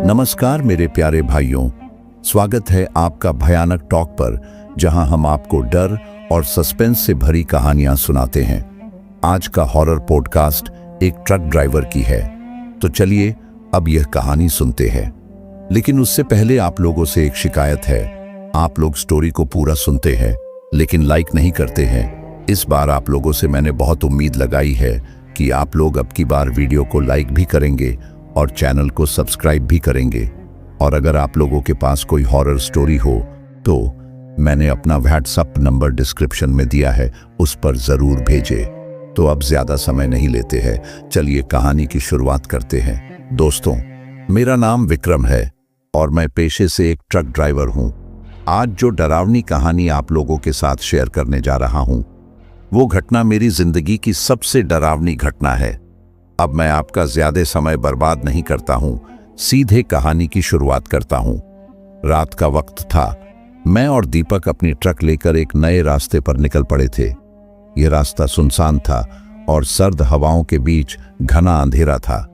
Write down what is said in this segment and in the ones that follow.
नमस्कार मेरे प्यारे भाइयों, स्वागत है आपका भयानक टॉक पर, जहां हम आपको डर और सस्पेंस से भरी कहानियां सुनाते हैं। आज का हॉरर पॉडकास्ट एक ट्रक ड्राइवर की है, तो चलिए अब यह कहानी सुनते हैं। लेकिन उससे पहले आप लोगों से एक शिकायत है। आप लोग स्टोरी को पूरा सुनते हैं लेकिन लाइक नहीं करते हैं। इस बार आप लोगों से मैंने बहुत उम्मीद लगाई है कि आप लोग अब की बार वीडियो को लाइक भी करेंगे और चैनल को सब्सक्राइब भी करेंगे। और अगर आप लोगों के पास कोई हॉरर स्टोरी हो तो मैंने अपना व्हाट्सएप नंबर डिस्क्रिप्शन में दिया है, उस पर जरूर भेजें। तो अब ज्यादा समय नहीं लेते हैं, चलिए कहानी की शुरुआत करते हैं। दोस्तों, मेरा नाम विक्रम है और मैं पेशे से एक ट्रक ड्राइवर हूं। आज जो डरावनी कहानी आप लोगों के साथ शेयर करने जा रहा हूं, वो घटना मेरी जिंदगी की सबसे डरावनी घटना है। अब मैं आपका ज्यादा समय बर्बाद नहीं करता हूं, सीधे कहानी की शुरुआत करता हूं। रात का वक्त था। मैं और दीपक अपनी ट्रक लेकर एक नए रास्ते पर निकल पड़े थे। यह रास्ता सुनसान था और सर्द हवाओं के बीच घना अंधेरा था।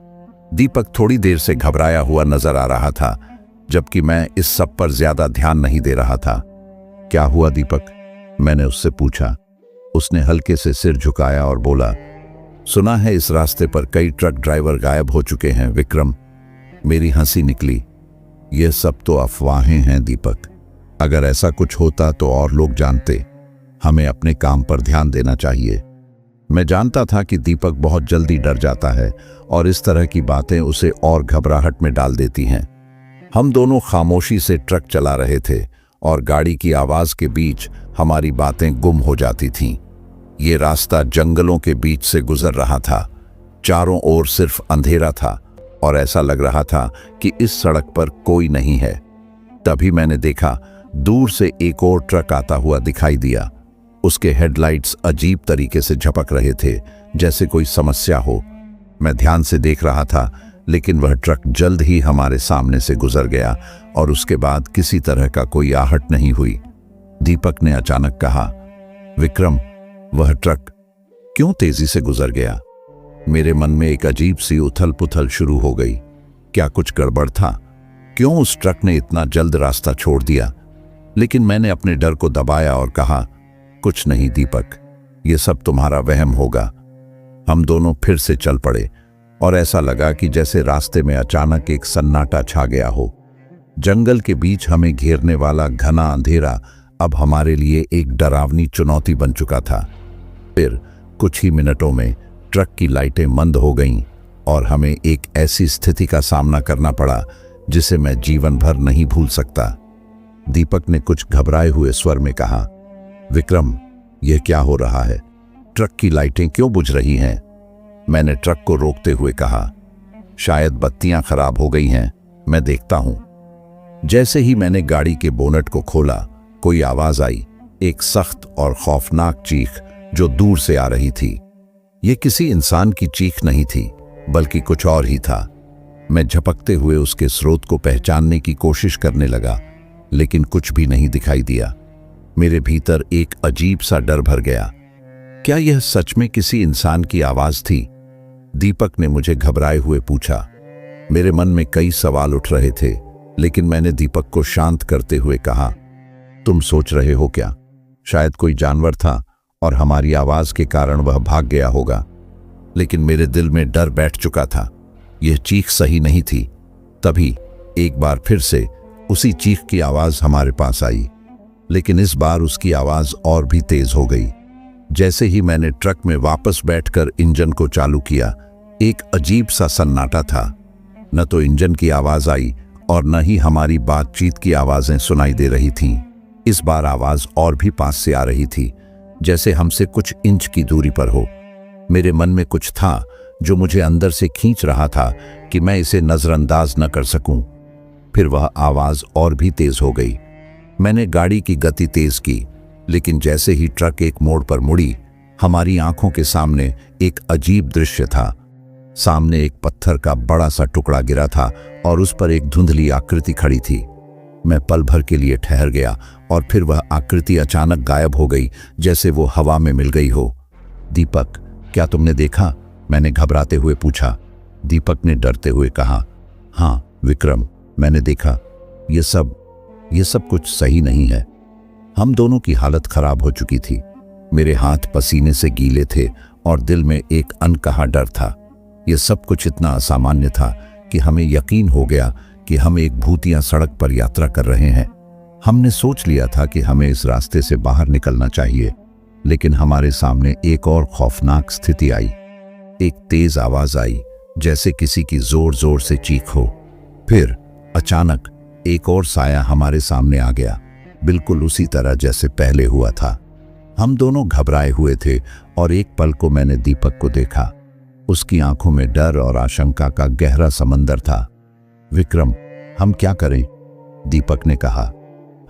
दीपक थोड़ी देर से घबराया हुआ नजर आ रहा था, जबकि मैं इस सब पर ज्यादा ध्यान नहीं दे रहा था। क्या हुआ दीपक? मैंने उससे पूछा। उसने हल्के से सिर झुकाया और बोला, सुना है इस रास्ते पर कई ट्रक ड्राइवर गायब हो चुके हैं विक्रम। मेरी हंसी निकली। यह सब तो अफवाहें हैं दीपक। अगर ऐसा कुछ होता तो और लोग जानते। हमें अपने काम पर ध्यान देना चाहिए। मैं जानता था कि दीपक बहुत जल्दी डर जाता है और इस तरह की बातें उसे और घबराहट में डाल देती हैं। हम दोनों खामोशी से ट्रक चला रहे थे और गाड़ी की आवाज के बीच हमारी बातें गुम हो जाती थीं। ये रास्ता जंगलों के बीच से गुजर रहा था। चारों ओर सिर्फ अंधेरा था और ऐसा लग रहा था कि इस सड़क पर कोई नहीं है। तभी मैंने देखा, दूर से एक और ट्रक आता हुआ दिखाई दिया। उसके हेडलाइट्स अजीब तरीके से झपक रहे थे, जैसे कोई समस्या हो। मैं ध्यान से देख रहा था, लेकिन वह ट्रक जल्द ही हमारे सामने से गुजर गया और उसके बाद किसी तरह का कोई आहट नहीं हुई। दीपक ने अचानक कहा, विक्रम, वह ट्रक क्यों तेजी से गुजर गया? मेरे मन में एक अजीब सी उथल पुथल शुरू हो गई। क्या कुछ गड़बड़ था? क्यों उस ट्रक ने इतना जल्द रास्ता छोड़ दिया? लेकिन मैंने अपने डर को दबाया और कहा, कुछ नहीं दीपक, यह सब तुम्हारा वहम होगा। हम दोनों फिर से चल पड़े और ऐसा लगा कि जैसे रास्ते में अचानक एक सन्नाटा छा गया हो। जंगल के बीच हमें घेरने वाला घना अंधेरा अब हमारे लिए एक डरावनी चुनौती बन चुका था। फिर कुछ ही मिनटों में ट्रक की लाइटें मंद हो गईं और हमें एक ऐसी स्थिति का सामना करना पड़ा जिसे मैं जीवन भर नहीं भूल सकता। दीपक ने कुछ घबराए हुए स्वर में कहा, विक्रम, यह क्या हो रहा है? ट्रक की लाइटें क्यों बुझ रही हैं? मैंने ट्रक को रोकते हुए कहा, शायद बत्तियां खराब हो गई हैं, मैं देखता हूं। जैसे ही मैंने गाड़ी के बोनट को खोला, कोई आवाज आई, एक सख्त और खौफनाक चीख जो दूर से आ रही थी। यह किसी इंसान की चीख नहीं थी, बल्कि कुछ और ही था। मैं झपकते हुए उसके स्रोत को पहचानने की कोशिश करने लगा, लेकिन कुछ भी नहीं दिखाई दिया। मेरे भीतर एक अजीब सा डर भर गया। क्या यह सच में किसी इंसान की आवाज थी? दीपक ने मुझे घबराए हुए पूछा। मेरे मन में कई सवाल उठ रहे थे, लेकिन मैंने दीपक को शांत करते हुए कहा, तुम सोच रहे हो क्या? शायद कोई जानवर था और हमारी आवाज के कारण वह भाग गया होगा। लेकिन मेरे दिल में डर बैठ चुका था। यह चीख सही नहीं थी। तभी एक बार फिर से उसी चीख की आवाज हमारे पास आई, लेकिन इस बार उसकी आवाज और भी तेज हो गई। जैसे ही मैंने ट्रक में वापस बैठकर इंजन को चालू किया, एक अजीब सा सन्नाटा था। न तो इंजन की आवाज आई और न ही हमारी बातचीत की आवाजें सुनाई दे रही थीं। इस बार आवाज और भी पास से आ रही थी, जैसे हमसे कुछ इंच की दूरी पर हो। मेरे मन में कुछ था जो मुझे अंदर से खींच रहा था कि मैं इसे नजरअंदाज न कर सकूं। फिर वह आवाज और भी तेज हो गई। मैंने गाड़ी की गति तेज की, लेकिन जैसे ही ट्रक एक मोड़ पर मुड़ी, हमारी आंखों के सामने एक अजीब दृश्य था। सामने एक पत्थर का बड़ा सा टुकड़ा गिरा था और उस पर एक धुंधली आकृति खड़ी थी। मैं पल भर के लिए ठहर गया और फिर वह आकृति अचानक गायब हो गई, जैसे वो हवा में मिल गई हो। दीपक, क्या तुमने देखा? मैंने घबराते हुए पूछा। दीपक ने डरते हुए कहा, हाँ विक्रम, मैंने देखा ये सब कुछ सही नहीं है। हम दोनों की हालत खराब हो चुकी थी। मेरे हाथ पसीने से गीले थे और दिल में एक अनकहा डर था। यह सब कुछ इतना असामान्य था कि हमें यकीन हो गया कि हम एक भूतिया सड़क पर यात्रा कर रहे हैं। हमने सोच लिया था कि हमें इस रास्ते से बाहर निकलना चाहिए, लेकिन हमारे सामने एक और खौफनाक स्थिति आई। एक तेज आवाज आई, जैसे किसी की जोर जोर से चीख हो। फिर अचानक एक और साया हमारे सामने आ गया, बिल्कुल उसी तरह जैसे पहले हुआ था। हम दोनों घबराए हुए थे और एक पल को मैंने दीपक को देखा। उसकी आंखों में डर और आशंका का गहरा समंदर था। विक्रम, हम क्या करें? दीपक ने कहा।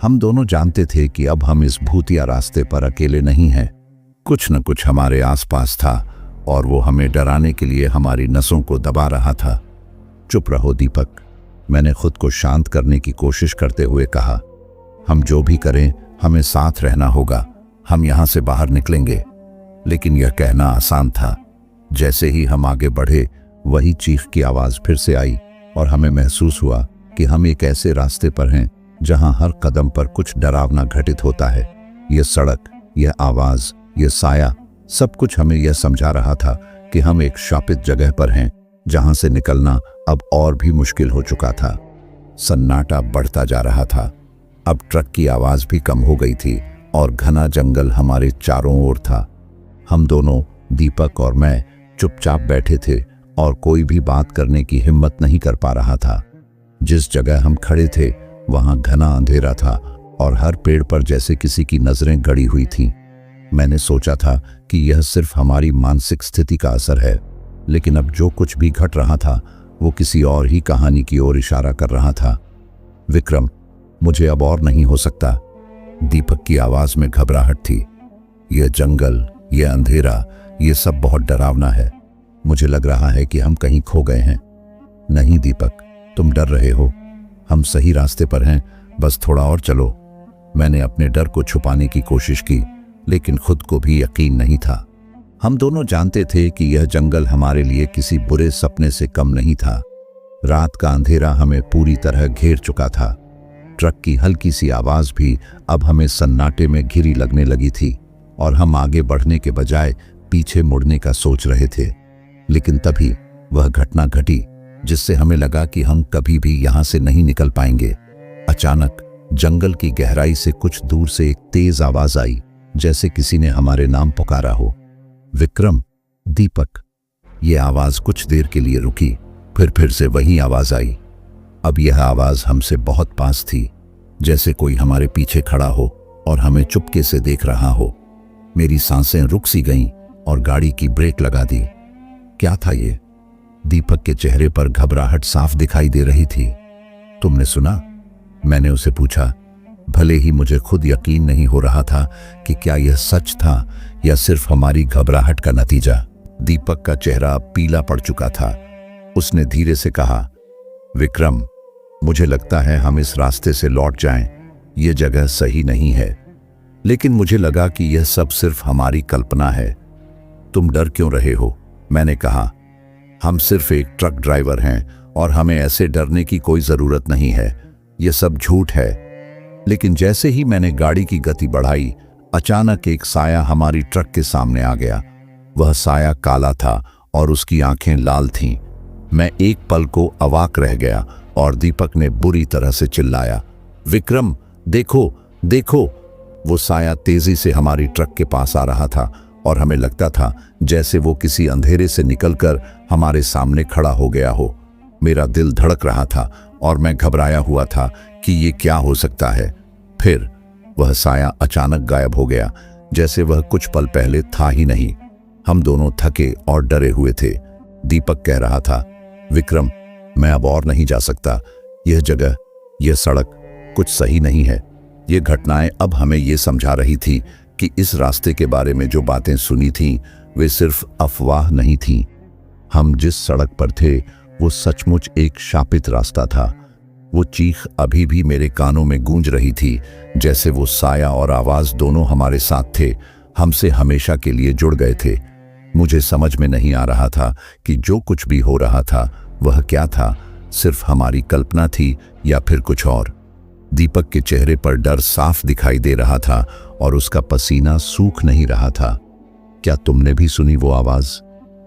हम दोनों जानते थे कि अब हम इस भूतिया रास्ते पर अकेले नहीं हैं। कुछ न कुछ हमारे आसपास था और वो हमें डराने के लिए हमारी नसों को दबा रहा था। चुप रहो दीपक, मैंने खुद को शांत करने की कोशिश करते हुए कहा। हम जो भी करें हमें साथ रहना होगा। हम यहां से बाहर निकलेंगे। लेकिन यह कहना आसान था। जैसे ही हम आगे बढ़े, वही चीख की आवाज फिर से आई और हमें महसूस हुआ कि हम एक ऐसे रास्ते पर हैं जहां हर कदम पर कुछ डरावना घटित होता है। यह सड़क, यह आवाज, यह साया, सब कुछ हमें यह समझा रहा था कि हम एक शापित जगह पर हैं जहां से निकलना अब और भी मुश्किल हो चुका था। सन्नाटा बढ़ता जा रहा था। अब ट्रक की आवाज भी कम हो गई थी और घना जंगल हमारे चारों ओर था। हम दोनों, दीपक और मैं, चुपचाप बैठे थे और कोई भी बात करने की हिम्मत नहीं कर पा रहा था। जिस जगह हम खड़े थे वहां घना अंधेरा था और हर पेड़ पर जैसे किसी की नजरें गड़ी हुई थीं। मैंने सोचा था कि यह सिर्फ हमारी मानसिक स्थिति का असर है, लेकिन अब जो कुछ भी घट रहा था वो किसी और ही कहानी की ओर इशारा कर रहा था। विक्रम, मुझे अब और नहीं हो सकता। दीपक की आवाज में घबराहट थी। यह जंगल, यह अंधेरा, यह सब बहुत डरावना है। मुझे लग रहा है कि हम कहीं खो गए हैं। नहीं दीपक, तुम डर रहे हो। हम सही रास्ते पर हैं, बस थोड़ा और चलो। मैंने अपने डर को छुपाने की कोशिश की, लेकिन खुद को भी यकीन नहीं था। हम दोनों जानते थे कि यह जंगल हमारे लिए किसी बुरे सपने से कम नहीं था। रात का अंधेरा हमें पूरी तरह घेर चुका था। ट्रक की हल्की सी आवाज भी अब हमें सन्नाटे में घिरी लगने लगी थी और हम आगे बढ़ने के बजाय पीछे मुड़ने का सोच रहे थे। लेकिन तभी वह घटना घटी जिससे हमें लगा कि हम कभी भी यहां से नहीं निकल पाएंगे। अचानक जंगल की गहराई से कुछ दूर से एक तेज आवाज आई, जैसे किसी ने हमारे नाम पुकारा हो। विक्रम, दीपक। यह आवाज कुछ देर के लिए रुकी, फिर से वही आवाज आई। अब यह आवाज हमसे बहुत पास थी, जैसे कोई हमारे पीछे खड़ा हो और हमें चुपके से देख रहा हो। मेरी सांसें रुक सी गईं और गाड़ी की ब्रेक लगा दी। क्या था ये? दीपक के चेहरे पर घबराहट साफ दिखाई दे रही थी। तुमने सुना? मैंने उसे पूछा। भले ही मुझे खुद यकीन नहीं हो रहा था कि क्या यह सच था या सिर्फ हमारी घबराहट का नतीजा। दीपक का चेहरा अब पीला पड़ चुका था। उसने धीरे से कहा, विक्रम, मुझे लगता है हम इस रास्ते से लौट जाएं। यह जगह सही नहीं है। लेकिन मुझे लगा कि यह सब सिर्फ हमारी कल्पना है। तुम डर क्यों रहे हो? मैंने कहा। हम सिर्फ एक ट्रक ड्राइवर हैं और हमें ऐसे डरने की कोई जरूरत नहीं है। यह सब झूठ है। लेकिन जैसे ही मैंने गाड़ी की गति बढ़ाई, अचानक एक साया हमारी ट्रक के सामने आ गया। वह साया काला था और उसकी आंखें लाल थीं। मैं एक पल को अवाक रह गया और दीपक ने बुरी तरह से चिल्लाया, विक्रम, देखो देखो। वो साया तेजी से हमारी ट्रक के पास आ रहा था और हमें लगता था जैसे वो किसी अंधेरे से निकलकर हमारे सामने खड़ा हो गया हो। मेरा दिल धड़क रहा था और मैं घबराया हुआ था कि ये क्या हो सकता है। फिर वह साया अचानक गायब हो गया, जैसे वह कुछ पल पहले था ही नहीं। हम दोनों थके और डरे हुए थे। दीपक कह रहा था, विक्रम, मैं अब और नहीं जा सकता। यह जगह, यह सड़क कुछ सही नहीं है। ये घटनाएं अब हमें ये समझा रही थी कि इस रास्ते के बारे में जो बातें सुनी थीं वे सिर्फ अफवाह नहीं थीं। हम जिस सड़क पर थे वो सचमुच एक शापित रास्ता था। वो चीख अभी भी मेरे कानों में गूंज रही थी, जैसे वो साया और आवाज दोनों हमारे साथ थे, हमसे हमेशा के लिए जुड़ गए थे। मुझे समझ में नहीं आ रहा था कि जो कुछ भी हो रहा था वह क्या था, सिर्फ हमारी कल्पना थी या फिर कुछ और। दीपक के चेहरे पर डर साफ दिखाई दे रहा था और उसका पसीना सूख नहीं रहा था। क्या तुमने भी सुनी वो आवाज?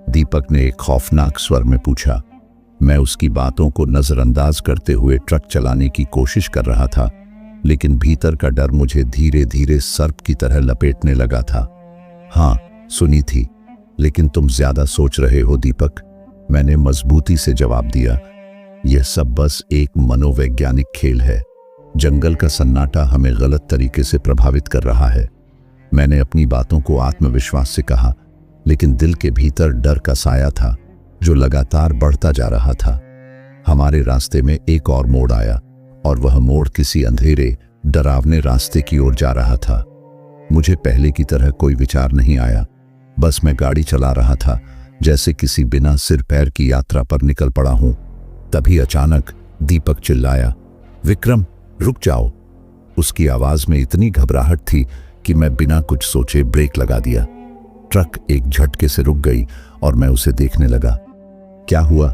दीपक ने एक खौफनाक स्वर में पूछा। मैं उसकी बातों को नजरअंदाज करते हुए ट्रक चलाने की कोशिश कर रहा था, लेकिन भीतर का डर मुझे धीरे धीरे सर्प की तरह लपेटने लगा था। हाँ, सुनी थी, लेकिन तुम ज्यादा सोच रहे हो दीपक, मैंने मजबूती से जवाब दिया। यह सब बस एक मनोवैज्ञानिक खेल है। जंगल का सन्नाटा हमें गलत तरीके से प्रभावित कर रहा है। मैंने अपनी बातों को आत्मविश्वास से कहा, लेकिन दिल के भीतर डर का साया था जो लगातार बढ़ता जा रहा था। हमारे रास्ते में एक और मोड़ आया और वह मोड़ किसी अंधेरे, डरावने रास्ते की ओर जा रहा था। मुझे पहले की तरह कोई विचार नहीं आया, बस मैं गाड़ी चला रहा था जैसे किसी बिना सिर पैर की यात्रा पर निकल पड़ा हूं। तभी अचानक दीपक चिल्लाया, विक्रम रुक जाओ। उसकी आवाज में इतनी घबराहट थी कि मैं बिना कुछ सोचे ब्रेक लगा दिया। ट्रक एक झटके से रुक गई और मैं उसे देखने लगा। क्या हुआ?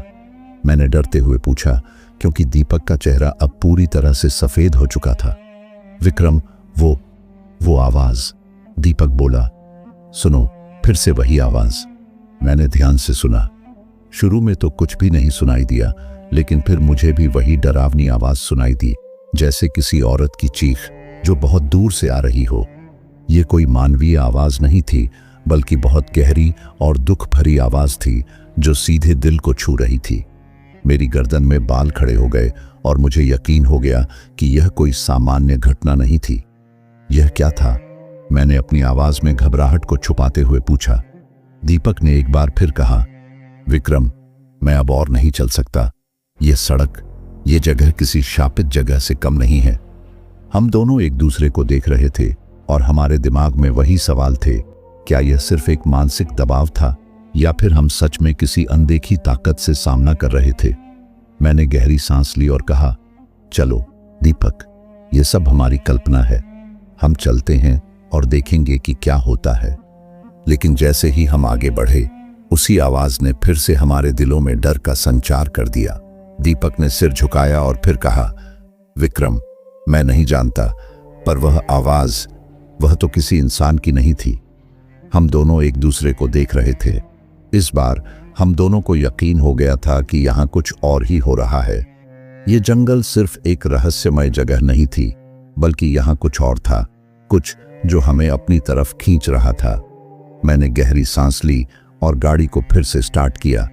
मैंने डरते हुए पूछा, क्योंकि दीपक का चेहरा अब पूरी तरह से सफेद हो चुका था। विक्रम, वो आवाज, दीपक बोला। सुनो, फिर से वही आवाज। मैंने ध्यान से सुना। शुरू में तो कुछ भी नहीं सुनाई दिया, लेकिन फिर मुझे भी वही डरावनी आवाज सुनाई दी, जैसे किसी औरत की चीख जो बहुत दूर से आ रही हो। ये कोई मानवीय आवाज नहीं थी, बल्कि बहुत गहरी और दुख भरी आवाज थी जो सीधे दिल को छू रही थी। मेरी गर्दन में बाल खड़े हो गए और मुझे यकीन हो गया कि यह कोई सामान्य घटना नहीं थी। यह क्या था? मैंने अपनी आवाज में घबराहट को छुपाते हुए पूछा। दीपक ने एक बार फिर कहा, विक्रम, मैं अब और नहीं चल सकता। यह सड़क, यह जगह किसी शापित जगह से कम नहीं है। हम दोनों एक दूसरे को देख रहे थे और हमारे दिमाग में वही सवाल थे, क्या यह सिर्फ एक मानसिक दबाव था या फिर हम सच में किसी अनदेखी ताकत से सामना कर रहे थे? मैंने गहरी सांस ली और कहा, चलो दीपक, यह सब हमारी कल्पना है। हम चलते हैं और देखेंगे कि क्या होता है। लेकिन जैसे ही हम आगे बढ़े, उसी आवाज ने फिर से हमारे दिलों में डर का संचार कर दिया। दीपक ने सिर झुकाया और फिर कहा, विक्रम, मैं नहीं जानता, पर वह आवाज, वह तो किसी इंसान की नहीं थी। हम दोनों एक दूसरे को देख रहे थे। इस बार हम दोनों को यकीन हो गया था कि यहाँ कुछ और ही हो रहा है। ये जंगल सिर्फ एक रहस्यमय जगह नहीं थी, बल्कि यहाँ कुछ और था, कुछ जो हमें अपनी तरफ खींच रहा था। मैंने गहरी सांस ली और गाड़ी को फिर से स्टार्ट किया,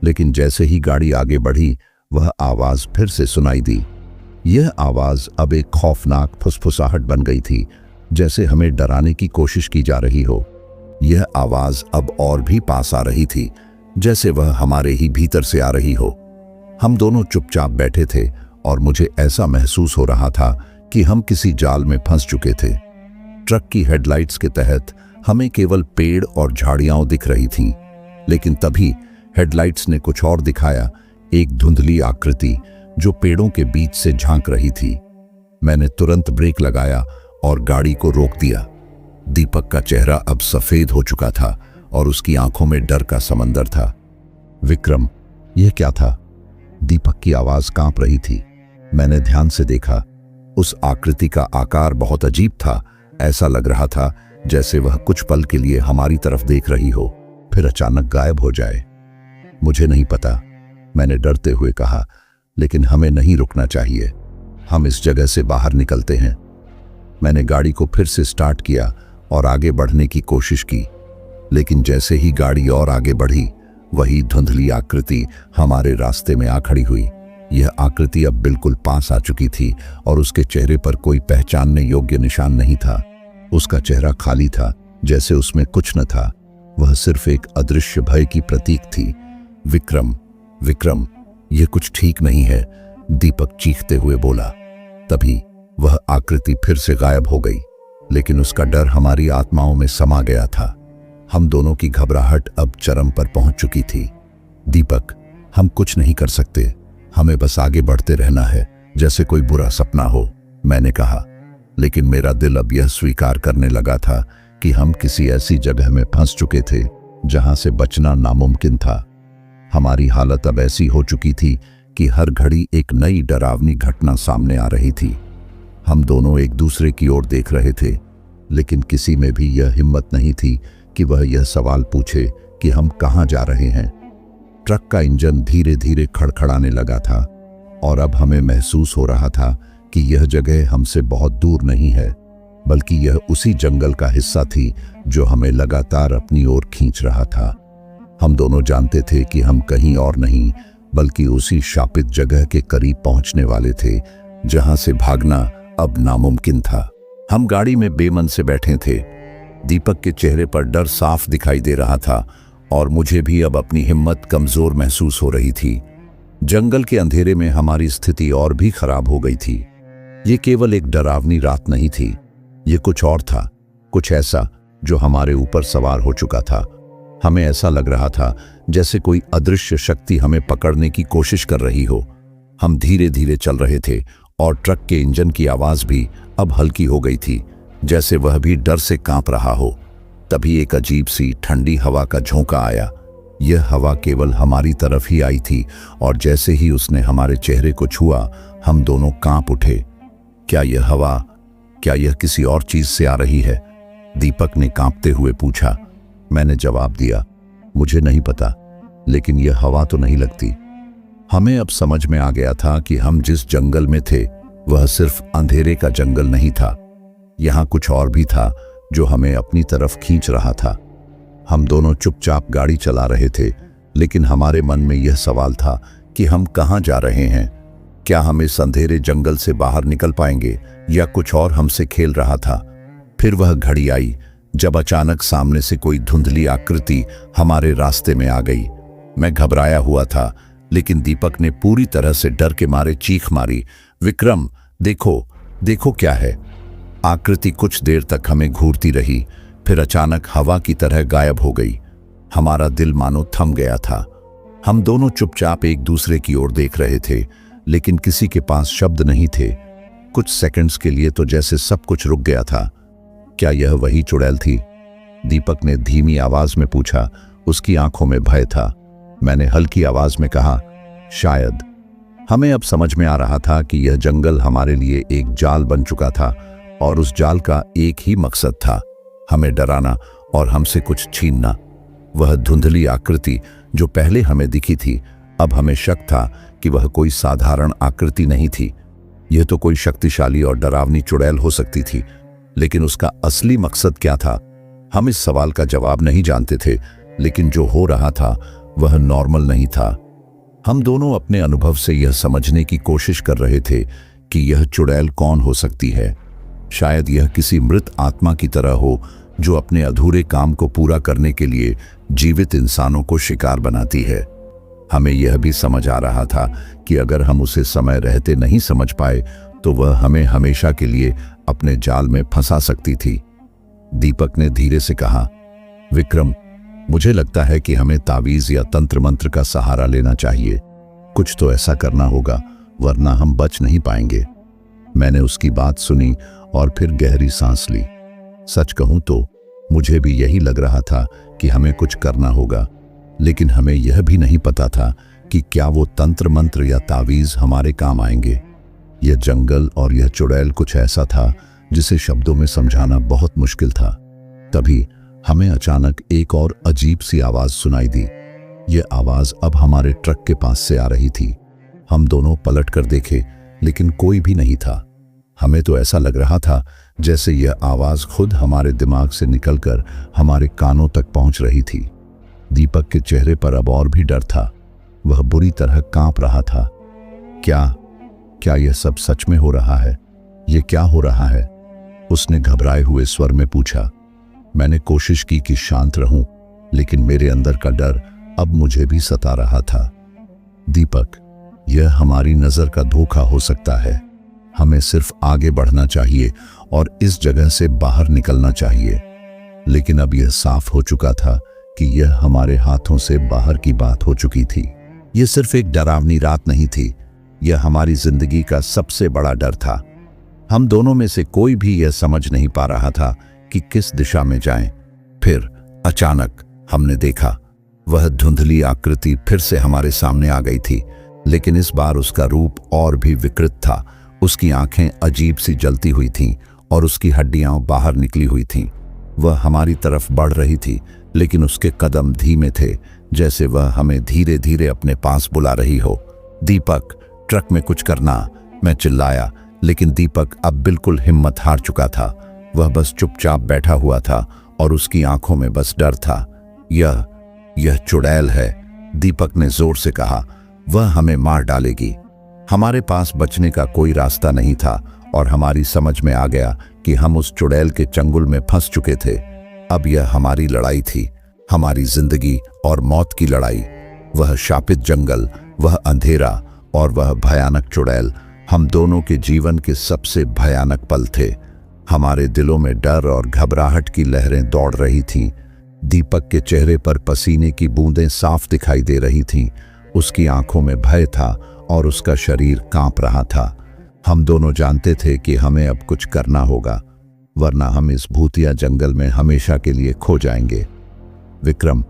लेकिन जैसे ही गाड़ी आगे बढ़ी, वह आवाज फिर से सुनाई दी। यह आवाज अब एक खौफनाक फुसफुसाहट बन गई थी, जैसे हमें डराने की कोशिश की जा रही हो। यह आवाज अब और भी पास आ रही थी, जैसे वह हमारे ही भीतर से आ रही हो। हम दोनों चुपचाप बैठे थे और मुझे ऐसा महसूस हो रहा था कि हम किसी जाल में फंस चुके थे। ट्रक की हेडलाइट्स के तहत हमें केवल पेड़ और झाड़ियां दिख रही थीं, लेकिन तभी हेडलाइट्स ने कुछ और दिखाया, एक धुंधली आकृति जो पेड़ों के बीच से झांक रही थी। मैंने तुरंत ब्रेक लगाया और गाड़ी को रोक दिया। दीपक का चेहरा अब सफेद हो चुका था और उसकी आंखों में डर का समंदर था। विक्रम, यह क्या था? दीपक की आवाज कांप रही थी। मैंने ध्यान से देखा। उस आकृति का आकार बहुत अजीब था। ऐसा लग रहा था जैसे वह कुछ पल के लिए हमारी तरफ देख रही हो, फिर अचानक गायब हो जाए। मुझे नहीं पता, मैंने डरते हुए कहा, लेकिन हमें नहीं रुकना चाहिए। हम इस जगह से बाहर निकलते हैं। मैंने गाड़ी को फिर से स्टार्ट किया और आगे बढ़ने की कोशिश की, लेकिन जैसे ही गाड़ी और आगे बढ़ी, वही धुंधली आकृति हमारे रास्ते में आ खड़ी हुई। यह आकृति अब बिल्कुल पास आ चुकी थी और उसके चेहरे पर कोई पहचानने योग्य निशान नहीं था। उसका चेहरा खाली था, जैसे उसमें कुछ न था। वह सिर्फ एक अदृश्य भय की प्रतीक थी। विक्रम, विक्रम, यह कुछ ठीक नहीं है, दीपक चीखते हुए बोला। तभी वह आकृति फिर से गायब हो गई, लेकिन उसका डर हमारी आत्माओं में समा गया था। हम दोनों की घबराहट अब चरम पर पहुंच चुकी थी। दीपक, हम कुछ नहीं कर सकते, हमें बस आगे बढ़ते रहना है, जैसे कोई बुरा सपना हो, मैंने कहा। लेकिन मेरा दिल अब यह स्वीकार करने लगा था कि हम किसी ऐसी जगह में फंस चुके थे जहां से बचना नामुमकिन था। हमारी हालत अब ऐसी हो चुकी थी कि हर घड़ी एक नई डरावनी घटना सामने आ रही थी। हम दोनों एक दूसरे की ओर देख रहे थे, लेकिन किसी में भी यह हिम्मत नहीं थी कि वह यह सवाल पूछे कि हम कहाँ जा रहे हैं। ट्रक का इंजन धीरे धीरे खड़खड़ाने लगा था और अब हमें महसूस हो रहा था कि यह जगह हमसे बहुत दूर नहीं है, बल्कि यह उसी जंगल का हिस्सा थी जो हमें लगातार अपनी ओर खींच रहा था। हम दोनों जानते थे कि हम कहीं और नहीं बल्कि उसी शापित जगह के करीब पहुंचने वाले थे जहां से भागना अब नामुमकिन था। हम गाड़ी में बेमन से बैठे थे। दीपक के चेहरे पर डर साफ दिखाई दे रहा था और मुझे भी अब अपनी हिम्मत कमजोर महसूस हो रही थी। जंगल के अंधेरे में हमारी स्थिति और भी खराब हो गई थी। ये केवल एक डरावनी रात नहीं थी, ये कुछ और था, कुछ ऐसा जो हमारे ऊपर सवार हो चुका था। हमें ऐसा लग रहा था जैसे कोई अदृश्य शक्ति हमें पकड़ने की कोशिश कर रही हो। हम धीरे धीरे चल रहे थे और ट्रक के इंजन की आवाज भी अब हल्की हो गई थी, जैसे वह भी डर से कांप रहा हो। तभी एक अजीब सी ठंडी हवा का झोंका आया। यह हवा केवल हमारी तरफ ही आई थी और जैसे ही उसने हमारे चेहरे को छुआ, हम दोनों कांप उठे। क्या यह किसी और चीज से आ रही है? दीपक ने कांपते हुए पूछा। मैंने जवाब दिया, मुझे नहीं पता, लेकिन यह हवा तो नहीं लगती। हमें अब समझ में आ गया था कि हम जिस जंगल में थे वह सिर्फ अंधेरे का जंगल नहीं था। यहाँ कुछ और भी था जो हमें अपनी तरफ खींच रहा था। हम दोनों चुपचाप गाड़ी चला रहे थे, लेकिन हमारे मन में यह सवाल था कि हम कहाँ जा रहे हैं। क्या हम इस अंधेरे जंगल से बाहर निकल पाएंगे या कुछ और हमसे खेल रहा था? फिर वह घड़ी आई जब अचानक सामने से कोई धुंधली आकृति हमारे रास्ते में आ गई। मैं घबराया हुआ था, लेकिन दीपक ने पूरी तरह से डर के मारे चीख मारी, विक्रम देखो, देखो क्या है। आकृति कुछ देर तक हमें घूरती रही, फिर अचानक हवा की तरह गायब हो गई। हमारा दिल मानो थम गया था। हम दोनों चुपचाप एक दूसरे की ओर देख रहे थे, लेकिन किसी के पास शब्द नहीं थे। कुछ सेकंड्स के लिए तो जैसे सब कुछ रुक गया था। क्या यह वही चुड़ैल थी? दीपक ने धीमी आवाज में पूछा। उसकी आंखों में भय था। मैंने हल्की आवाज में कहा, शायद। हमें अब समझ में आ रहा था कि यह जंगल हमारे लिए एक जाल बन चुका था और उस जाल का एक ही मकसद था, हमें डराना और हमसे कुछ छीनना। वह धुंधली आकृति जो पहले हमें दिखी थी, अब हमें शक था कि वह कोई साधारण आकृति नहीं थी। यह तो कोई शक्तिशाली और डरावनी चुड़ैल हो सकती थी, लेकिन उसका असली मकसद क्या था? हम इस सवाल का जवाब नहीं जानते थे, लेकिन जो हो रहा था वह नॉर्मल नहीं था। हम दोनों अपने अनुभव से यह समझने की कोशिश कर रहे थे कि यह चुड़ैल कौन हो सकती है। शायद यह किसी मृत आत्मा की तरह हो जो अपने अधूरे काम को पूरा करने के लिए जीवित इंसानों को शिकार बनाती है। हमें यह भी समझ आ रहा था कि अगर हम उसे समय रहते नहीं समझ पाए तो वह हमें हमेशा के लिए अपने जाल में फंसा सकती थी। दीपक ने धीरे से कहा, विक्रम, मुझे लगता है कि हमें तावीज या तंत्र मंत्र का सहारा लेना चाहिए। कुछ तो ऐसा करना होगा, वरना हम बच नहीं पाएंगे। मैंने उसकी बात सुनी और फिर गहरी सांस ली। सच कहूं तो मुझे भी यही लग रहा था कि हमें कुछ करना होगा, लेकिन हमें यह भी नहीं पता था कि क्या वो तंत्र मंत्र या तावीज हमारे काम आएंगे। यह जंगल और यह चुड़ैल कुछ ऐसा था जिसे शब्दों में समझाना बहुत मुश्किल था। तभी हमें अचानक एक और अजीब सी आवाज सुनाई दी। यह आवाज अब हमारे ट्रक के पास से आ रही थी। हम दोनों पलट कर देखे, लेकिन कोई भी नहीं था। हमें तो ऐसा लग रहा था जैसे यह आवाज खुद हमारे दिमाग से निकलकर हमारे कानों तक पहुंच रही थी। दीपक के चेहरे पर अब और भी डर था। वह बुरी तरह कांप रहा था। क्या यह सब सच में हो रहा है? यह क्या हो रहा है? उसने घबराए हुए स्वर में पूछा। मैंने कोशिश की कि शांत रहूं, लेकिन मेरे अंदर का डर अब मुझे भी सता रहा था। दीपक, यह हमारी नजर का धोखा हो सकता है। हमें सिर्फ आगे बढ़ना चाहिए और इस जगह से बाहर निकलना चाहिए। लेकिन अब यह साफ हो चुका था कि यह हमारे हाथों से बाहर की बात हो चुकी थी। यह सिर्फ एक डरावनी रात नहीं थी, यह हमारी जिंदगी का सबसे बड़ा डर था। हम दोनों में से कोई भी यह समझ नहीं पा रहा था कि किस दिशा में जाएं। फिर अचानक हमने देखा, वह धुंधली आकृति फिर से हमारे सामने आ गई थी, लेकिन इस बार उसका रूप और भी विकृत था। उसकी आंखें अजीब सी जलती हुई थीं और उसकी हड्डियां बाहर निकली हुई थीं। वह हमारी तरफ बढ़ रही थी, लेकिन उसके कदम धीमे थे, जैसे वह हमें धीरे धीरे अपने पास बुला रही हो। दीपक, ट्रक में कुछ करना, मैं चिल्लाया, लेकिन दीपक अब बिल्कुल हिम्मत हार चुका था। वह बस चुपचाप बैठा हुआ था और उसकी आंखों में बस डर था। यह चुड़ैल है, दीपक ने जोर से कहा। वह हमें मार डालेगी। हमारे पास बचने का कोई रास्ता नहीं था और हमारी समझ में आ गया कि हम उस चुड़ैल के चंगुल में फंस चुके थे। अब यह हमारी लड़ाई थी, हमारी जिंदगी और मौत की लड़ाई। वह शापित जंगल, वह अंधेरा और वह भयानक चुड़ैल हम दोनों के जीवन के सबसे भयानक पल थे। हमारे दिलों में डर और घबराहट की लहरें दौड़ रही थीं। दीपक के चेहरे पर पसीने की बूंदें साफ दिखाई दे रही थीं। उसकी आंखों में भय था और उसका शरीर कांप रहा था। हम दोनों जानते थे कि हमें अब कुछ करना होगा, वरना हम इस भूतिया जंगल में हमेशा के लिए खो जाएंगे। विक्रम,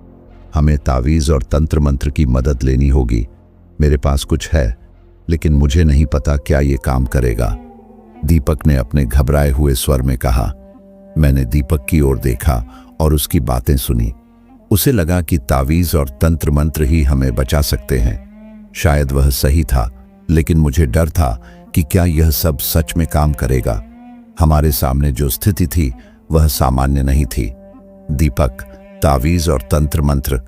हमें तावीज़ और तंत्र मंत्र की मदद लेनी होगी। मेरे पास कुछ है, लेकिन मुझे नहीं पता क्या ये काम करेगा, दीपक ने अपने घबराए हुए स्वर में कहा। मैंने दीपक की ओर देखा और उसकी बातें सुनी। उसे लगा कि तावीज़ और तंत्र मंत्र ही हमें बचा सकते हैं। शायद वह सही था, लेकिन मुझे डर था कि क्या यह सब सच में काम करेगा। हमारे सामने जो स्थिति थी वह सामान्य नहीं थी। दीपक, तावीज़ और तंत्र मंत्र,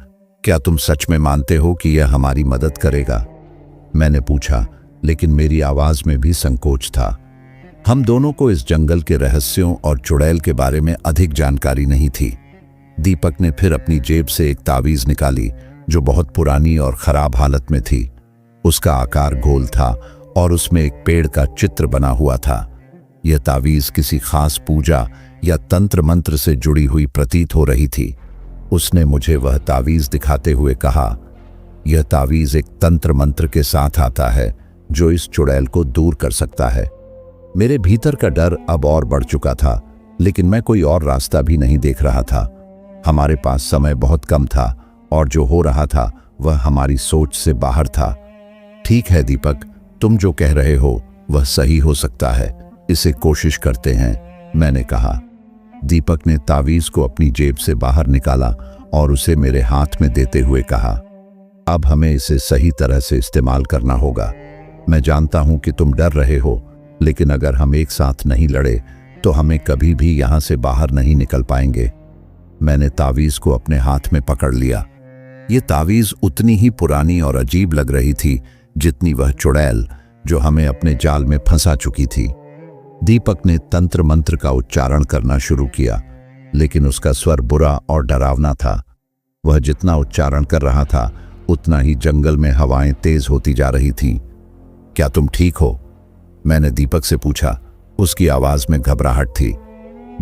क्या तुम सच में मानते हो कि यह हमारी मदद करेगा? मैंने पूछा, लेकिन मेरी आवाज में भी संकोच था। हम दोनों को इस जंगल के रहस्यों और चुड़ैल के बारे में अधिक जानकारी नहीं थी। दीपक ने फिर अपनी जेब से एक तावीज़ निकाली जो बहुत पुरानी और खराब हालत में थी। उसका आकार गोल था और उसमें एक पेड़ का चित्र बना हुआ था। यह तावीज़ किसी खास पूजा या तंत्र मंत्र से जुड़ी हुई प्रतीत हो रही थी। उसने मुझे वह तावीज़ दिखाते हुए कहा, यह तावीज़ एक तंत्र मंत्र के साथ आता है जो इस चुड़ैल को दूर कर सकता है। मेरे भीतर का डर अब और बढ़ चुका था, लेकिन मैं कोई और रास्ता भी नहीं देख रहा था। हमारे पास समय बहुत कम था और जो हो रहा था वह हमारी सोच से बाहर था। ठीक है दीपक, तुम जो कह रहे हो वह सही हो सकता है, इसे कोशिश करते हैं, मैंने कहा। दीपक ने तावीज़ को अपनी जेब से बाहर निकाला और उसे मेरे हाथ में देते हुए कहा, अब हमें इसे सही तरह से इस्तेमाल करना होगा। मैं जानता हूं कि तुम डर रहे हो, लेकिन अगर हम एक साथ नहीं लड़े तो हमें कभी भी यहां से बाहर नहीं निकल पाएंगे। मैंने तावीज़ को अपने हाथ में पकड़ लिया। ये तावीज़ उतनी ही पुरानी और अजीब लग रही थी जितनी वह चुड़ैल जो हमें अपने जाल में फंसा चुकी थी। दीपक ने तंत्र मंत्र का उच्चारण करना शुरू किया, लेकिन उसका स्वर बुरा और डरावना था। वह जितना उच्चारण कर रहा था उतना ही जंगल में हवाएं तेज होती जा रही थीं। क्या तुम ठीक हो? मैंने दीपक से पूछा। उसकी आवाज में घबराहट थी।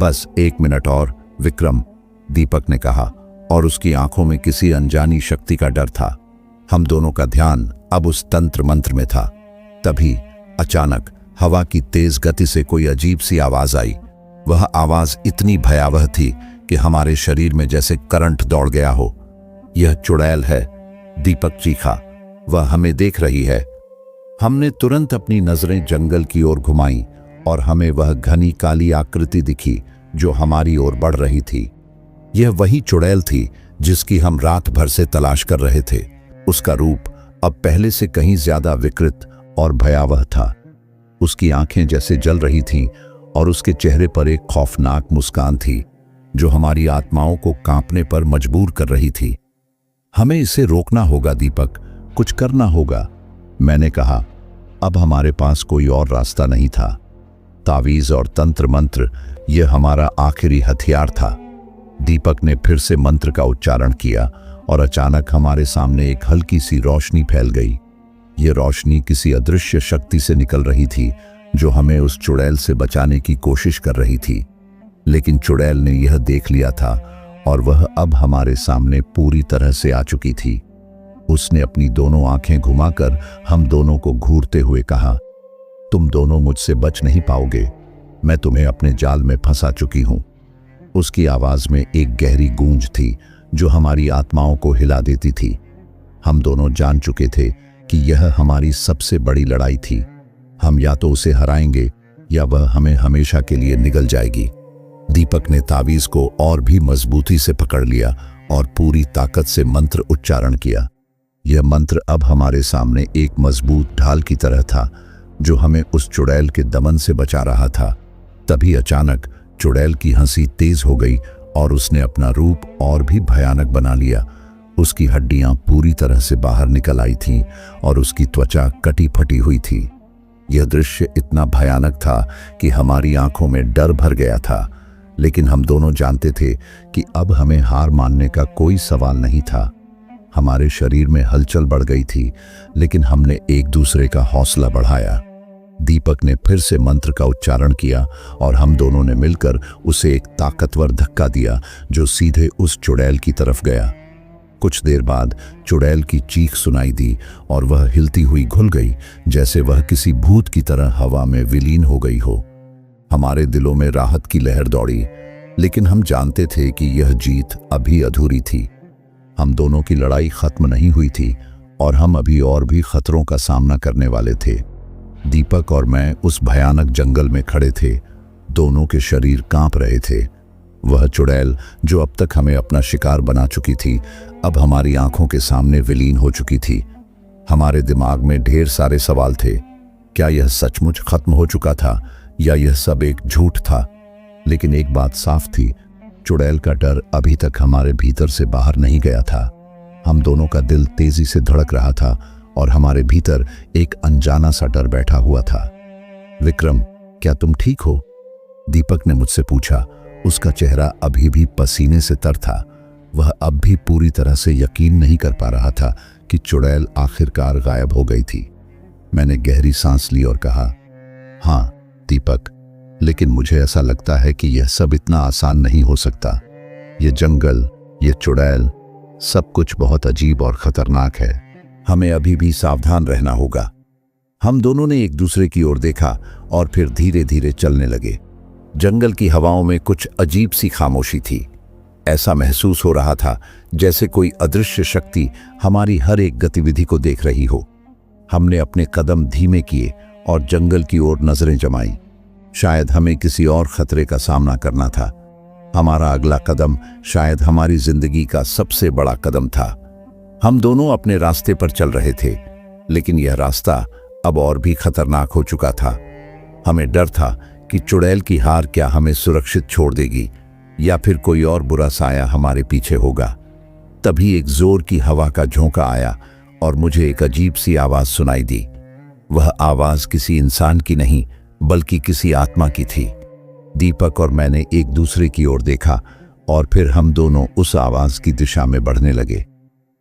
बस 1 मिनट और विक्रम, दीपक ने कहा, और उसकी आंखों में किसी अनजानी शक्ति का डर था। हम दोनों का ध्यान अब उस तंत्र मंत्र में था। तभी अचानक हवा की तेज गति से कोई अजीब सी आवाज आई। वह आवाज इतनी भयावह थी कि हमारे शरीर में जैसे करंट दौड़ गया हो। यह चुड़ैल है, दीपक चीखा। वह हमें देख रही है। हमने तुरंत अपनी नजरें जंगल की ओर घुमाई और हमें वह घनी काली आकृति दिखी जो हमारी ओर बढ़ रही थी। यह वही चुड़ैल थी जिसकी हम रात भर से तलाश कर रहे थे। उसका रूप अब पहले से कहीं ज्यादा विकृत और भयावह था। उसकी आंखें जैसे जल रही थीं और उसके चेहरे पर एक खौफनाक मुस्कान थी जो हमारी आत्माओं को कांपने पर मजबूर कर रही थी। हमें इसे रोकना होगा दीपक, कुछ करना होगा, मैंने कहा। अब हमारे पास कोई और रास्ता नहीं था। तावीज़ और तंत्र मंत्र यह हमारा आखिरी हथियार था। दीपक ने फिर से मंत्र का उच्चारण किया और अचानक हमारे सामने एक हल्की सी रोशनी फैल गई। यह रोशनी किसी अदृश्य शक्ति से निकल रही थी जो हमें उस चुड़ैल से बचाने की कोशिश कर रही थी। लेकिन चुड़ैल ने यह देख लिया था और वह अब हमारे सामने पूरी तरह से आ चुकी थी। उसने अपनी दोनों आंखें घुमाकर हम दोनों को घूरते हुए कहा, तुम दोनों मुझसे बच नहीं पाओगे, मैं तुम्हें अपने जाल में फंसा चुकी हूं। उसकी आवाज में एक गहरी गूंज थी जो हमारी आत्माओं को हिला देती थी। हम दोनों जान चुके थे कि यह हमारी सबसे बड़ी लड़ाई थी। हम या तो उसे हराएंगे या वह हमें हमेशा के लिए निगल जाएगी। दीपक ने तावीज को और भी मजबूती से पकड़ लिया और पूरी ताकत से मंत्र उच्चारण किया। यह मंत्र अब हमारे सामने एक मजबूत ढाल की तरह था, जो हमें उस चुड़ैल के दमन से बचा रहा था। तभी अचानक चुड़ैल की हंसी तेज हो गई और उसने अपना रूप और भी भयानक बना लिया। उसकी हड्डियां पूरी तरह से बाहर निकल आई थीं और उसकी त्वचा कटी फटी हुई थी। यह दृश्य इतना भयानक था कि हमारी आंखों में डर भर गया था, लेकिन हम दोनों जानते थे कि अब हमें हार मानने का कोई सवाल नहीं था। हमारे शरीर में हलचल बढ़ गई थी, लेकिन हमने एक दूसरे का हौसला बढ़ाया। दीपक ने फिर से मंत्र का उच्चारण किया और हम दोनों ने मिलकर उसे एक ताकतवर धक्का दिया जो सीधे उस चुड़ैल की तरफ गया। कुछ देर बाद चुड़ैल की चीख सुनाई दी और वह हिलती हुई घुल गई, जैसे वह किसी भूत की तरह हवा में विलीन हो गई हो। हमारे दिलों में राहत की लहर दौड़ी, लेकिन हम जानते थे कि यह जीत अभी अधूरी थी। हम दोनों की लड़ाई खत्म नहीं हुई थी और हम अभी और भी खतरों का सामना करने वाले थे। दीपक और मैं उस भयानक जंगल में खड़े थे। दोनों के शरीर कांप रहे थे। वह चुड़ैल जो अब तक हमें अपना शिकार बना चुकी थी, अब हमारी आंखों के सामने विलीन हो चुकी थी। हमारे दिमाग में ढेर सारे सवाल थे। क्या यह सचमुच खत्म हो चुका था या यह सब एक झूठ था? लेकिन एक बात साफ थी, चुड़ैल का डर अभी तक हमारे भीतर से बाहर नहीं गया था। हम दोनों का दिल तेजी से धड़क रहा था और हमारे भीतर एक अनजाना सा डर बैठा हुआ था। विक्रम, क्या तुम ठीक हो? दीपक ने मुझसे पूछा। उसका चेहरा अभी भी पसीने से तर था। वह अब भी पूरी तरह से यकीन नहीं कर पा रहा था कि चुड़ैल आखिरकार गायब हो गई थी। मैंने गहरी सांस ली और कहा, हाँ दीपक, लेकिन मुझे ऐसा लगता है कि यह सब इतना आसान नहीं हो सकता। यह जंगल, यह चुड़ैल, सब कुछ बहुत अजीब और खतरनाक है। हमें अभी भी सावधान रहना होगा। हम दोनों ने एक दूसरे की ओर देखा और फिर धीरे धीरे चलने लगे। जंगल की हवाओं में कुछ अजीब सी खामोशी थी। ऐसा महसूस हो रहा था जैसे कोई अदृश्य शक्ति हमारी हर एक गतिविधि को देख रही हो। हमने अपने कदम धीमे किए और जंगल की ओर नजरें जमाई। शायद हमें किसी और खतरे का सामना करना था। हमारा अगला कदम शायद हमारी जिंदगी का सबसे बड़ा कदम था। हम दोनों अपने रास्ते पर चल रहे थे, लेकिन यह रास्ता अब और भी खतरनाक हो चुका था। हमें डर था कि चुड़ैल की हार क्या हमें सुरक्षित छोड़ देगी या फिर कोई और बुरा साया हमारे पीछे होगा। तभी एक जोर की हवा का झोंका आया और मुझे एक अजीब सी आवाज सुनाई दी। वह आवाज किसी इंसान की नहीं, बल्कि किसी आत्मा की थी। दीपक और मैंने एक दूसरे की ओर देखा और फिर हम दोनों उस आवाज की दिशा में बढ़ने लगे।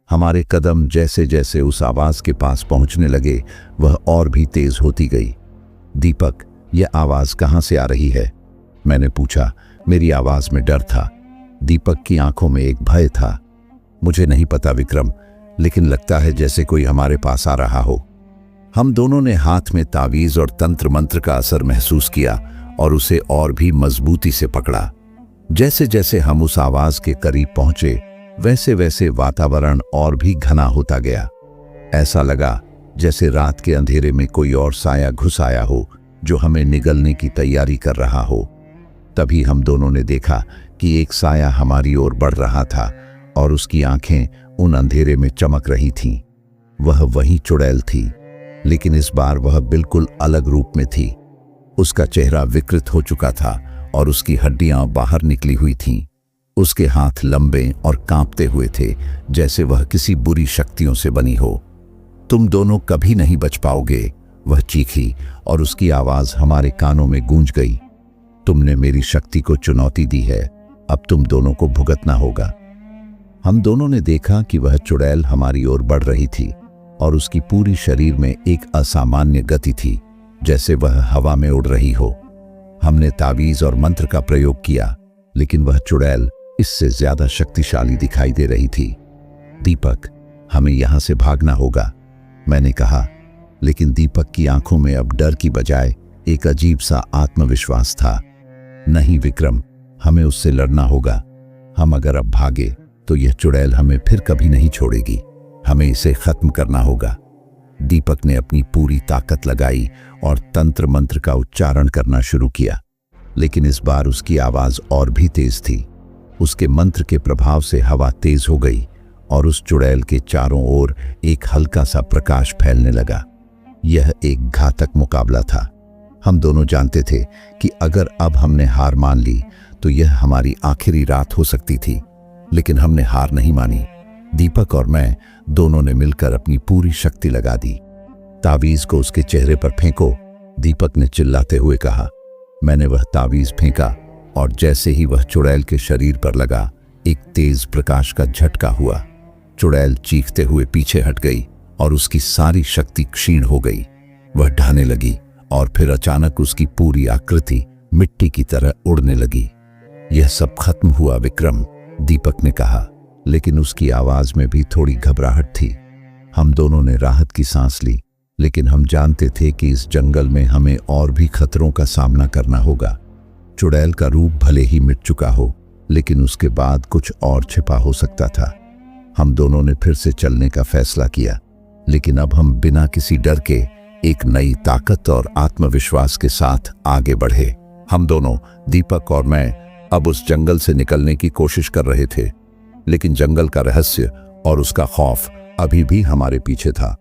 हमारे कदम जैसे जैसे उस आवाज के पास पहुंचने लगे, वह और भी तेज होती गई। दीपक, यह आवाज कहां से आ रही है? मैंने पूछा। मेरी आवाज में डर था। दीपक की आंखों में एक भय था। मुझे नहीं पता विक्रम, लेकिन लगता है जैसे कोई हमारे पास आ रहा हो। हम दोनों ने हाथ में तावीज और तंत्र मंत्र का असर महसूस किया और उसे और भी मजबूती से पकड़ा। जैसे जैसे हम उस आवाज के करीब पहुंचे, वैसे वैसे वातावरण और भी घना होता गया। ऐसा लगा जैसे रात के अंधेरे में कोई और साया घुस आया हो जो हमें निगलने की तैयारी कर रहा हो। तभी हम दोनों ने देखा कि एक साया हमारी ओर बढ़ रहा था और उसकी आंखें उन अंधेरे में चमक रही थीं। वह वही चुड़ैल थी, लेकिन इस बार वह बिल्कुल अलग रूप में थी। उसका चेहरा विकृत हो चुका था और उसकी हड्डियां बाहर निकली हुई थीं। उसके हाथ लंबे और कांपते हुए थे, जैसे वह किसी बुरी शक्तियों से बनी हो। तुम दोनों कभी नहीं बच पाओगे, वह चीखी और उसकी आवाज हमारे कानों में गूंज गई। तुमने मेरी शक्ति को चुनौती दी है, अब तुम दोनों को भुगतना होगा। हम दोनों ने देखा कि वह चुड़ैल हमारी ओर बढ़ रही थी और उसकी पूरी शरीर में एक असामान्य गति थी, जैसे वह हवा में उड़ रही हो। हमने तावीज और मंत्र का प्रयोग किया, लेकिन वह चुड़ैल इससे ज्यादा शक्तिशाली दिखाई दे रही थी। दीपक, हमें यहां से भागना होगा, मैंने कहा, लेकिन दीपक की आंखों में अब डर की बजाय एक अजीब सा आत्मविश्वास था। नहीं विक्रम, हमें उससे लड़ना होगा। हम अगर अब भागे तो यह चुड़ैल हमें फिर कभी नहीं छोड़ेगी। हमें इसे खत्म करना होगा। दीपक ने अपनी पूरी ताकत लगाई और तंत्र मंत्र का उच्चारण करना शुरू किया, लेकिन इस बार उसकी आवाज और भी तेज थी। उसके मंत्र के प्रभाव से हवा तेज हो गई और उस चुड़ैल के चारों ओर एक हल्का सा प्रकाश फैलने लगा। यह एक घातक मुकाबला था। हम दोनों जानते थे कि अगर अब हमने हार मान ली तो यह हमारी आखिरी रात हो सकती थी, लेकिन हमने हार नहीं मानी। दीपक और मैं दोनों ने मिलकर अपनी पूरी शक्ति लगा दी। तावीज को उसके चेहरे पर फेंको, दीपक ने चिल्लाते हुए कहा। मैंने वह तावीज फेंका और जैसे ही वह चुड़ैल के शरीर पर लगा, एक तेज प्रकाश का झटका हुआ। चुड़ैल चीखते हुए पीछे हट गई और उसकी सारी शक्ति क्षीण हो गई। वह ढहने लगी और फिर अचानक उसकी पूरी आकृति मिट्टी की तरह उड़ने लगी। यह सब खत्म हुआ विक्रम, दीपक ने कहा, लेकिन उसकी आवाज में भी थोड़ी घबराहट थी। हम दोनों ने राहत की सांस ली, लेकिन हम जानते थे कि इस जंगल में हमें और भी खतरों का सामना करना होगा। चुड़ैल का रूप भले ही मिट चुका हो, लेकिन उसके बाद कुछ और छिपा हो सकता था। हम दोनों ने फिर से चलने का फैसला किया, लेकिन अब हम बिना किसी डर के एक नई ताकत और आत्मविश्वास के साथ आगे बढ़े। हम दोनों, दीपक और मैं, अब उस जंगल से निकलने की कोशिश कर रहे थे, लेकिन जंगल का रहस्य और उसका खौफ अभी भी हमारे पीछे था।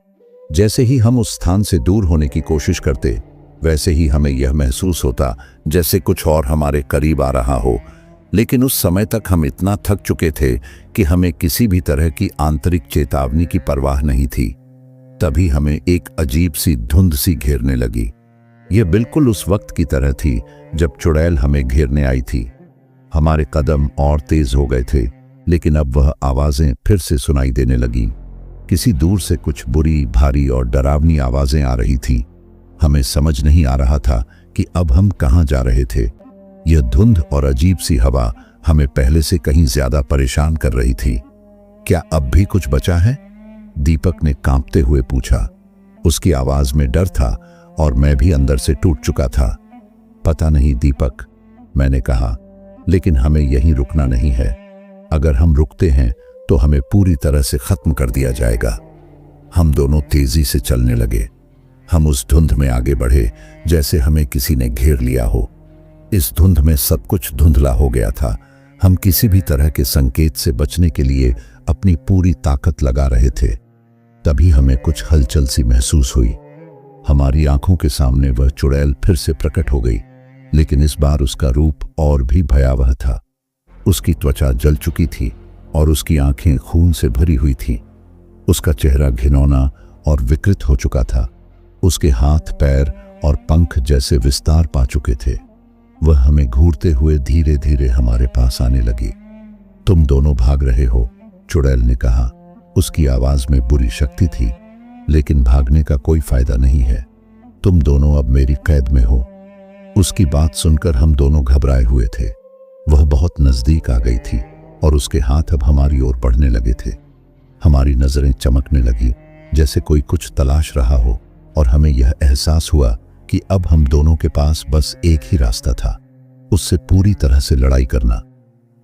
जैसे ही हम उस स्थान से दूर होने की कोशिश करते, वैसे ही हमें यह महसूस होता जैसे कुछ और हमारे करीब आ रहा हो। लेकिन उस समय तक हम इतना थक चुके थे कि हमें किसी भी तरह की आंतरिक चेतावनी की परवाह नहीं थी। तभी हमें एक अजीब सी धुंध सी घेरने लगी। यह बिल्कुल उस वक्त की तरह थी जब चुड़ैल हमें घेरने आई थी। हमारे कदम और तेज हो गए थे, लेकिन अब वह आवाजें फिर से सुनाई देने लगीं। किसी दूर से कुछ बुरी, भारी और डरावनी आवाजें आ रही थी। हमें समझ नहीं आ रहा था कि अब हम कहाँ जा रहे थे। यह धुंध और अजीब सी हवा हमें पहले से कहीं ज्यादा परेशान कर रही थी। क्या अब भी कुछ बचा है? दीपक ने कांपते हुए पूछा। उसकी आवाज में डर था और मैं भी अंदर से टूट चुका था। पता नहीं दीपक, मैंने कहा, लेकिन हमें यहीं रुकना नहीं है। अगर हम रुकते हैं तो हमें पूरी तरह से खत्म कर दिया जाएगा। हम दोनों तेजी से चलने लगे। हम उस धुंध में आगे बढ़े जैसे हमें किसी ने घेर लिया हो। इस धुंध में सब कुछ धुंधला हो गया था। हम किसी भी तरह के संकेत से बचने के लिए अपनी पूरी ताकत लगा रहे थे। तभी हमें कुछ हलचल सी महसूस हुई। हमारी आंखों के सामने वह चुड़ैल फिर से प्रकट हो गई, लेकिन इस बार उसका रूप और भी भयावह था। उसकी त्वचा जल चुकी थी और उसकी आंखें खून से भरी हुई थीं। उसका चेहरा घिनौना और विकृत हो चुका था। उसके हाथ, पैर और पंख जैसे विस्तार पा चुके थे। वह हमें घूरते हुए धीरे धीरे हमारे पास आने लगी। तुम दोनों भाग रहे हो, चुड़ैल ने कहा। उसकी आवाज में बुरी शक्ति थी, लेकिन भागने का कोई फायदा नहीं है। तुम दोनों अब मेरी कैद में हो। उसकी बात सुनकर हम दोनों घबराए हुए थे। वह बहुत नजदीक आ गई थी और उसके हाथ अब हमारी ओर बढ़ने लगे थे। हमारी नजरें चमकने लगी जैसे कोई कुछ तलाश रहा हो, और हमें यह एहसास हुआ कि अब हम दोनों के पास बस एक ही रास्ता था, उससे पूरी तरह से लड़ाई करना।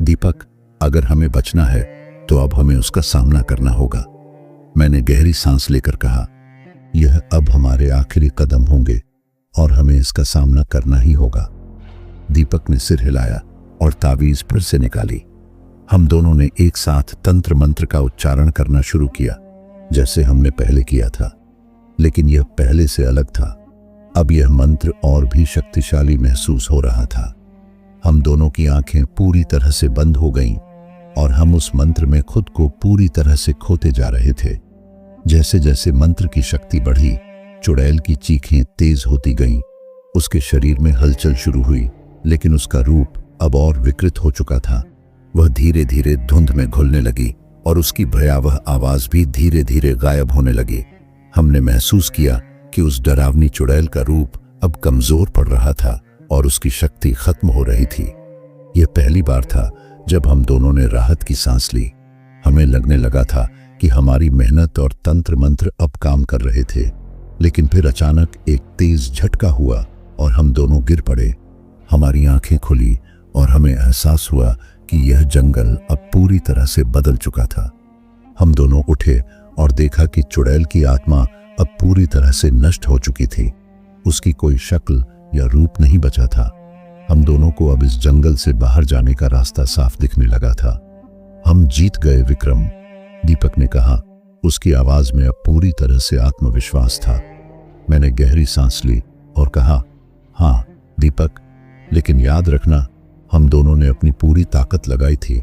दीपक, अगर हमें बचना है तो अब हमें उसका सामना करना होगा, मैंने गहरी सांस लेकर कहा। यह अब हमारे आखिरी कदम होंगे और हमें इसका सामना करना ही होगा। दीपक ने सिर हिलाया और तावीज फिर से निकाली। हम दोनों ने एक साथ तंत्र मंत्र का उच्चारण करना शुरू किया, जैसे हमने पहले किया था, लेकिन यह पहले से अलग था। अब यह मंत्र और भी शक्तिशाली महसूस हो रहा था। हम दोनों की आंखें पूरी तरह से बंद हो गईं और हम उस मंत्र में खुद को पूरी तरह से खोते जा रहे थे। जैसे जैसे मंत्र की शक्ति बढ़ी, चुड़ैल की चीखें तेज होती गईं। उसके शरीर में हलचल शुरू हुई, लेकिन उसका रूप अब और विकृत हो चुका था। वह धीरे धीरे धुंध में घुलने लगी और उसकी भयावह आवाज भी धीरे धीरे गायब होने लगी। हमने महसूस किया कि उस डरावनी चुड़ैल का रूप अब कमजोर पड़ रहा था और उसकी शक्ति खत्म हो रही थी। यह पहली बार था जब हम दोनों ने राहत की सांस ली। हमें लगने लगा था कि हमारी मेहनत और तंत्र मंत्र अब काम कर रहे थे, लेकिन फिर अचानक एक तेज झटका हुआ और हम दोनों गिर पड़े। हमारी आंखें खुली और हमें एहसास हुआ कि यह जंगल अब पूरी तरह से बदल चुका था। हम दोनों उठे और देखा कि चुड़ैल की आत्मा अब पूरी तरह से नष्ट हो चुकी थी। उसकी कोई शक्ल या रूप नहीं बचा था। हम दोनों को अब इस जंगल से बाहर जाने का रास्ता साफ दिखने लगा था। हम जीत गए विक्रम, दीपक ने कहा। उसकी आवाज में अब पूरी तरह से आत्मविश्वास था। मैंने गहरी सांस ली और कहा, हाँ दीपक, लेकिन याद रखना, हम दोनों ने अपनी पूरी ताकत लगाई थी,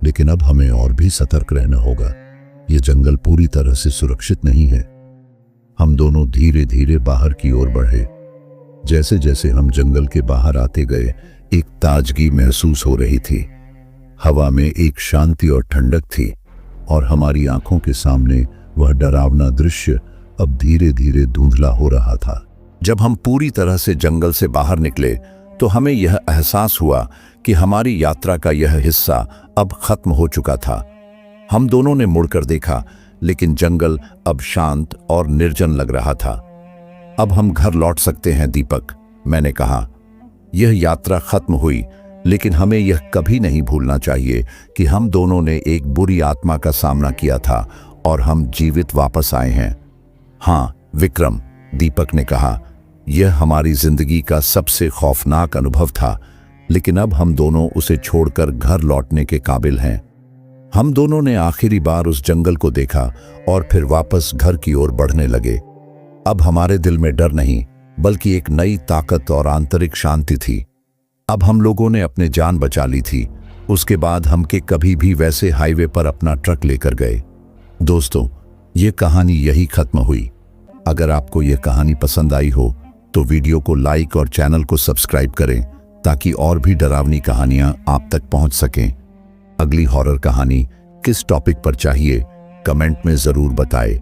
लेकिन अब हमें और भी सतर्क रहना होगा। ये जंगल पूरी तरह से सुरक्षित नहीं है। हम दोनों धीरे धीरे बाहर की ओर बढ़े। जैसे जैसे हम जंगल के बाहर आते गए, एक ताजगी महसूस हो रही थी। हवा में एक शांति और ठंडक थी और हमारी आंखों के सामने वह डरावना दृश्य अब धीरे धीरे धुंधला हो रहा था। जब हम पूरी तरह से जंगल से बाहर निकले तो हमें यह एहसास हुआ कि हमारी यात्रा का यह हिस्सा अब खत्म हो चुका था। हम दोनों ने मुड़कर देखा, लेकिन जंगल अब शांत और निर्जन लग रहा था। अब हम घर लौट सकते हैं दीपक, मैंने कहा। यह यात्रा खत्म हुई, लेकिन हमें यह कभी नहीं भूलना चाहिए कि हम दोनों ने एक बुरी आत्मा का सामना किया था और हम जीवित वापस आए हैं। हाँ विक्रम, दीपक ने कहा, यह हमारी जिंदगी का सबसे खौफनाक अनुभव था, लेकिन अब हम दोनों उसे छोड़कर घर लौटने के काबिल हैं। हम दोनों ने आखिरी बार उस जंगल को देखा और फिर वापस घर की ओर बढ़ने लगे। अब हमारे दिल में डर नहीं, बल्कि एक नई ताकत और आंतरिक शांति थी। अब हम लोगों ने अपने जान बचा ली थी। उसके बाद हम के कभी भी वैसे हाईवे पर अपना ट्रक लेकर गए। दोस्तों, ये कहानी यही खत्म हुई। अगर आपको यह कहानी पसंद आई हो तो वीडियो को लाइक और चैनल को सब्सक्राइब करें, ताकि और भी डरावनी कहानियां आप तक पहुंच सकें। अगली हॉरर कहानी किस टॉपिक पर चाहिए, कमेंट में जरूर बताएं।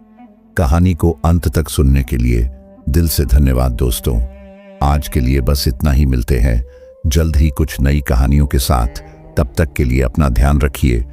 कहानी को अंत तक सुनने के लिए दिल से धन्यवाद दोस्तों। आज के लिए बस इतना ही। मिलते हैं जल्द ही कुछ नई कहानियों के साथ। तब तक के लिए अपना ध्यान रखिए।